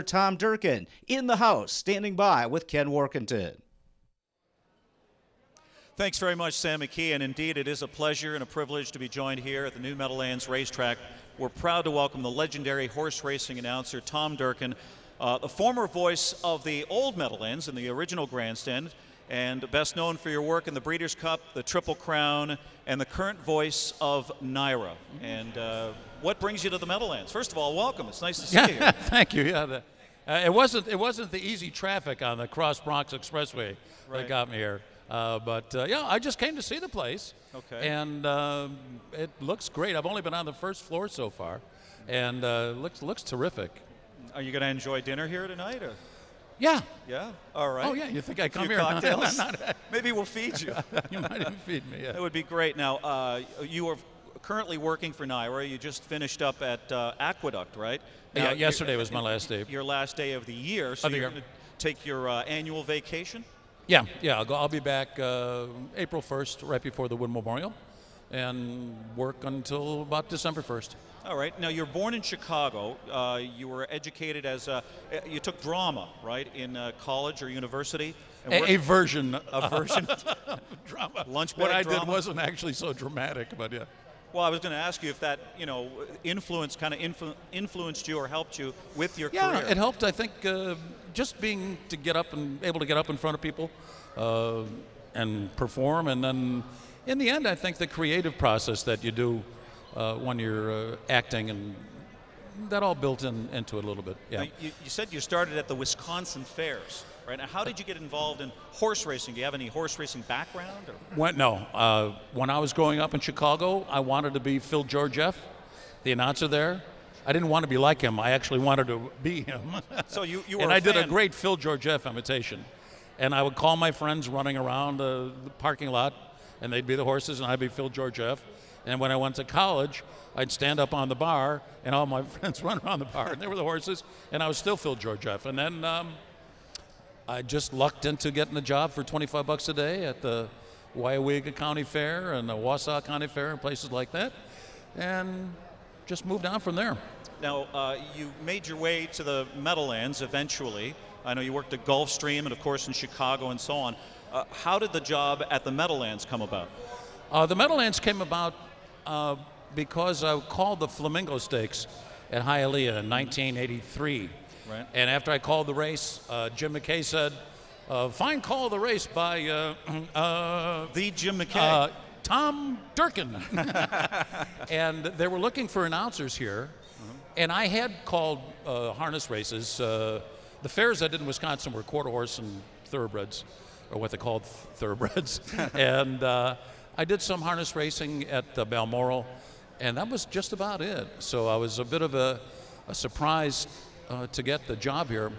Tom Durkin in the house, standing by with Ken Workington. Thanks very much, Sam McKee, and indeed it is a pleasure and a privilege to be joined here at the new Meadowlands racetrack. We're proud to welcome the legendary horse racing announcer Tom Durkin, the former voice of the old Meadowlands in the original grandstand, and best known for your work in the Breeders' Cup, the Triple Crown, and the current voice of Naira. And what brings you to the Meadowlands? First of all, welcome. It's nice to see you here. Thank you. Yeah, it wasn't the easy traffic on the Cross Bronx Expressway that got me here. Yeah, I just came to see the place. Okay. And it looks great. I've only been on the first floor so far, and looks terrific. Are you going to enjoy dinner here tonight? Or? Yeah. Yeah? All right. Oh, yeah. You think I come here? Cocktails? Not, Maybe we'll feed you. You might even feed me, yeah. That would be great. Now, you are currently working for Naira. You just finished up at Aqueduct, right? Now, Yeah, yesterday was my last day. Your last day of the year. So you're going to take your annual vacation? Yeah. I'll be back April 1st, right before the Wood Memorial, and work until about December 1st. All right. Now, you're born in Chicago. You were educated as you took drama, right, in college or university? A version. A version of drama. Lunch bag What I drama? did wasn't actually so dramatic, but yeah. Well, I was going to ask you if that, influenced you or helped you with your Yeah, career. it helped. I think just being able to get up in front of people and perform, and then in the end, I think the creative process that you do when you're acting, and that all built into it a little bit. Yeah. Now, you said you started at the Wisconsin Fairs, right? Now, how did you get involved in horse racing? Do you have any horse racing background? Or? No. When I was growing up in Chicago, I wanted to be Phil Georgieff, the announcer there. I didn't want to be like him. I actually wanted to be him. So you were and a I did a fan. great Phil Georgieff imitation. And I would call my friends running around the parking lot, and they'd be the horses, and I'd be Phil Georgieff. And when I went to college, I'd stand up on the bar, and all my friends run around the bar, and they were the horses, and I was still Phil Georgieff. And then I just lucked into getting a job for $25 a day at the Wyoming County Fair and the Wausau County Fair and places like that, and just moved on from there. Now, you made your way to the Meadowlands eventually. I know you worked at Gulfstream and, of course, in Chicago and so on. How did the job at the Meadowlands come about? The Meadowlands came about because I called the Flamingo Stakes at Hialeah in 1983. Right. And after I called the race, Jim McKay said, fine call of the race by the Jim McKay. Tom Durkin. And they were looking for announcers here. And I had called harness races. The fairs I did in Wisconsin were quarter horse and thoroughbreds, or what they called thoroughbreds. And I did some harness racing at Balmoral, and that was just about it. So I was a bit of a surprise to get the job here.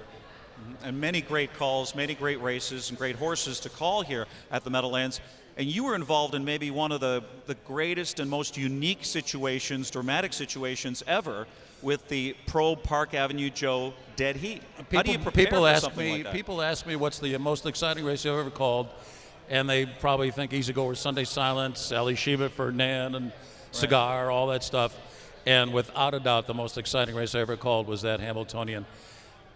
And many great calls, many great races, and great horses to call here at the Meadowlands. And you were involved in maybe one of the greatest and most unique situations, dramatic situations ever, with the Pro Park Avenue Joe Dead Heat. How do you prepare for something like that? People ask me what's the most exciting race I've ever called, and they probably think Easy Goer, Sunday Silence, Ali Shiva, Ferdinand, and Cigar, all that stuff. And without a doubt, the most exciting race I ever called was that Hamiltonian.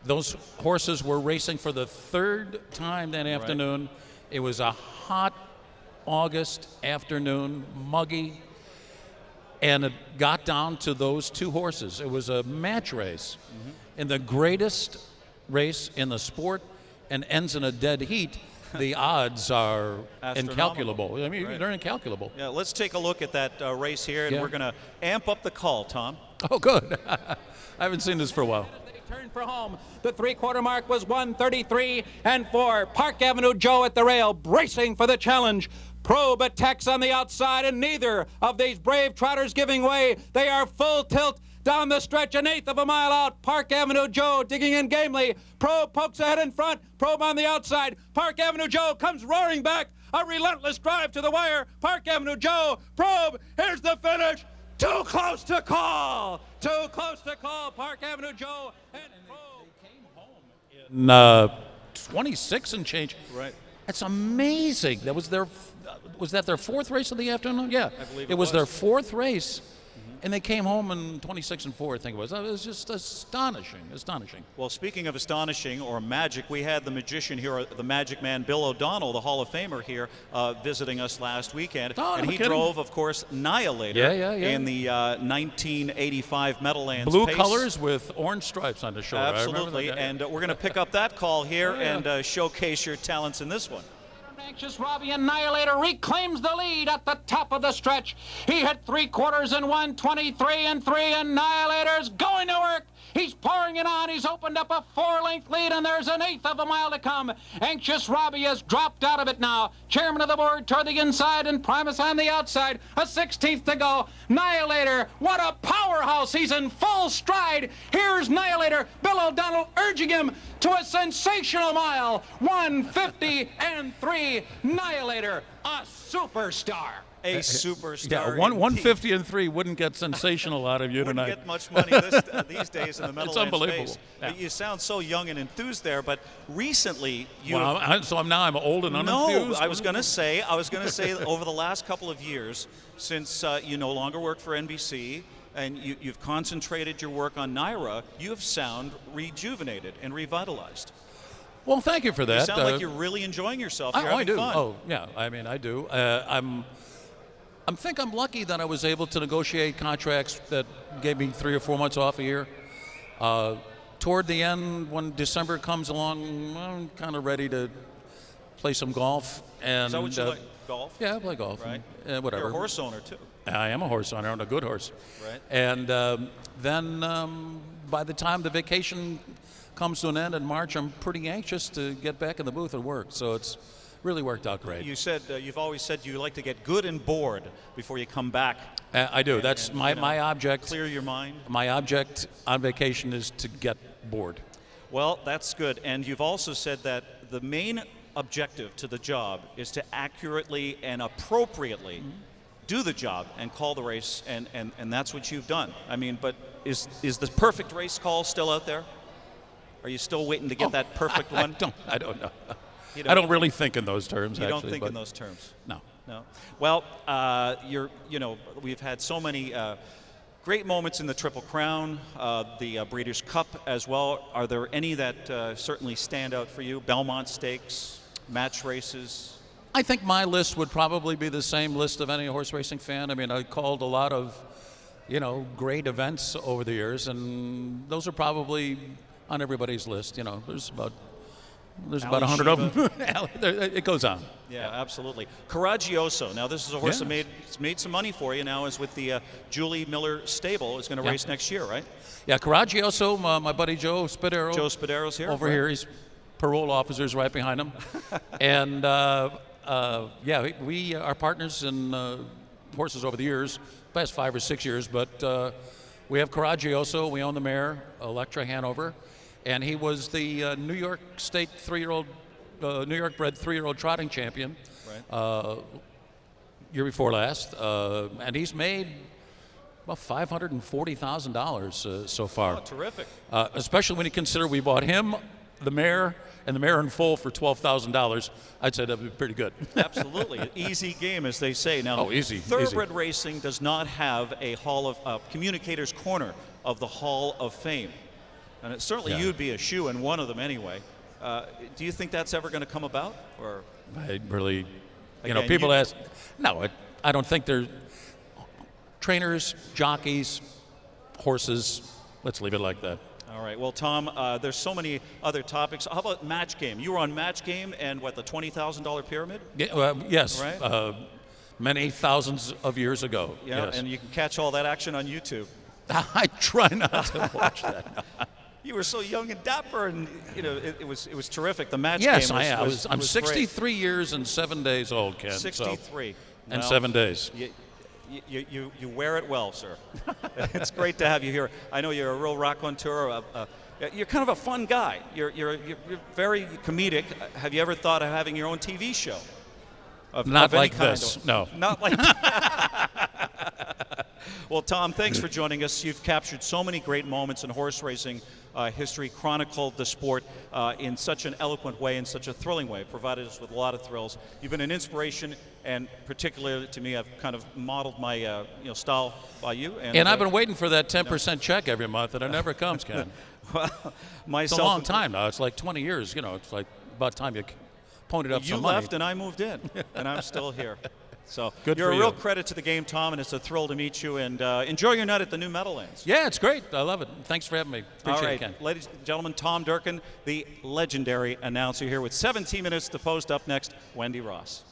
Those horses were racing for the third time that afternoon. It was a hot August afternoon, muggy, and it got down to those two horses. It was a match race. In the greatest race in the sport, and ends in a dead heat. The odds are incalculable. I mean, they're incalculable. Yeah, let's take a look at that race here, and we're going to amp up the call, Tom. Oh, good. I haven't seen this for a while. Turn for home. The three-quarter mark was 1:33 and 4. Park Avenue Joe at the rail, bracing for the challenge. Probe attacks on the outside, and neither of these brave trotters giving way. They are full tilt down the stretch, an eighth of a mile out. Park Avenue Joe digging in gamely. Probe pokes ahead in front. Probe on the outside. Park Avenue Joe comes roaring back. A relentless drive to the wire. Park Avenue Joe. Probe. Here's the finish. Too close to call. Too close to call. Park Avenue Joe and Probe. They came home in 26 and change. Right. That's amazing. Was that their fourth race of the afternoon? Yeah. I believe it was their fourth race. and they came home in 26-4, I think it was. It was just astonishing. Well, speaking of astonishing or magic, we had the magician here, the Magic Man, Bill O'Donnell, the Hall of Famer here, visiting us last weekend. Oh, and no he kidding. drove, of course, Annihilator in the 1985 Meadowlands Blue Pace. colors with orange stripes on the shoulder. Absolutely, and we're going to pick up that call here and showcase your talents in this one. Anxious Robbie Annihilator reclaims the lead at the top of the stretch. He hit 3/4 in 1:23 3. Annihilator's going to work. He's pouring it on. He's opened up a 4-length lead, and there's an 1/8 of a mile to come. Anxious Robbie has dropped out of it now. Chairman of the board toward the inside and Primus on the outside. A 1/16 to go. Annihilator, what a powerhouse. He's in full stride. Here's Annihilator. Bill O'Donnell urging him to a sensational mile. 1:50 3. Annihilator, a superstar. A superstar. Yeah, 150 wouldn't get sensational out of you wouldn't tonight. get much money these days in the Meadowlands It's unbelievable. Space. Yeah. You sound so young and enthused there, but recently you. Well, I'm old and unenthused. No, I was going to say over the last couple of years, since you no longer work for NBC and you've concentrated your work on Naira, you have sound rejuvenated and revitalized. Well, thank you for that. You sound like you're really enjoying yourself. You're having I do. fun. Oh, yeah. I mean, I do. I think I'm lucky that I was able to negotiate contracts that gave me 3 or 4 months off a year. Toward the end, when December comes along, I'm kind of ready to play some golf. And, Is that what you like? Golf? Yeah, I play golf. Right. And, whatever. You're a horse owner, too. I am a horse owner, and a good horse. Right. And then by the time the vacation comes to an end in March, I'm pretty anxious to get back in the booth and work. So it's really worked out great. You said you've always said you like to get good and bored before you come back. I do. That's my object. Clear your mind. My object on vacation is to get bored. Well, that's good. And you've also said that the main objective to the job is to accurately and appropriately do the job and call the race, and that's what you've done. I mean, but is the perfect race call still out there? Are you still waiting to get that perfect one? I don't know. I don't really think in those terms. You don't think in those terms? No. No. Well, we've had so many great moments in the Triple Crown, the Breeders' Cup as well. Are there any that certainly stand out for you? Belmont Stakes, match races? I think my list would probably be the same list of any horse racing fan. I mean, I called a lot of, great events over the years, and those are probably on everybody's list. There's about 100 of them. It goes on. Yeah, absolutely. Coraggioso. Now, this is a horse that made some money for you. Now is with the Julie Miller stable. Is going to race next year, right? Yeah, Coraggioso. My buddy Joe Spadaro. Joe Spadero's here. Over here. He's parole officers right behind him. And we are partners in horses over the years, past 5 or 6 years. But we have Coraggioso. We own the mare, Electra Hanover. And he was the New York State New York bred 3-year-old trotting champion year before last. And he's made about $540,000 so far. Oh, terrific. Especially when you consider we bought him, the mare, and the mare in full for $12,000. I'd say that would be pretty good. Absolutely. An easy game, as they say. Now, easy. Thoroughbred racing does not have a communicator's corner of the Hall of Fame. And certainly you'd be a shoe in one of them anyway. Do you think that's ever going to come about? Or I really, Again, people ask. No, I don't think they're trainers, jockeys, horses. Let's leave it like that. All right. Well, Tom, there's so many other topics. How about Match Game? You were on Match Game and the $20,000 pyramid? Yeah, yes. Right? Many thousands of years ago. Yeah, yes. and you can catch all that action on YouTube. I try not to watch that. You were so young and dapper, and it was terrific. The Match Yes, Game I'm was 63 years and 7 days old, Ken. 63. And 7 days. You wear it well, sir. It's great to have you here. I know you're a real raconteur. You're kind of a fun guy. You're very comedic. Have you ever thought of having your own TV show? Not like this. No. Not like. Well, Tom, thanks for joining us. You've captured so many great moments in horse racing history, chronicled the sport in such an eloquent way, in such a thrilling way, provided us with a lot of thrills. You've been an inspiration, and particularly to me, I've kind of modeled my style by you. And I've been waiting for that 10% check every month, and it never comes, Ken. Well, It's a long time now. It's like 20 years. It's like about time you ponied up some money. You left and I moved in, and I'm still here. So Good you're for a real you. credit to the game, Tom, and it's a thrill to meet you. And enjoy your night at the new Meadowlands. Yeah, it's great. I love it. Thanks for having me. Appreciate All right, it, Ken. ladies and gentlemen, Tom Durkin, the legendary announcer here with 17 minutes to post. Up next, Wendy Ross.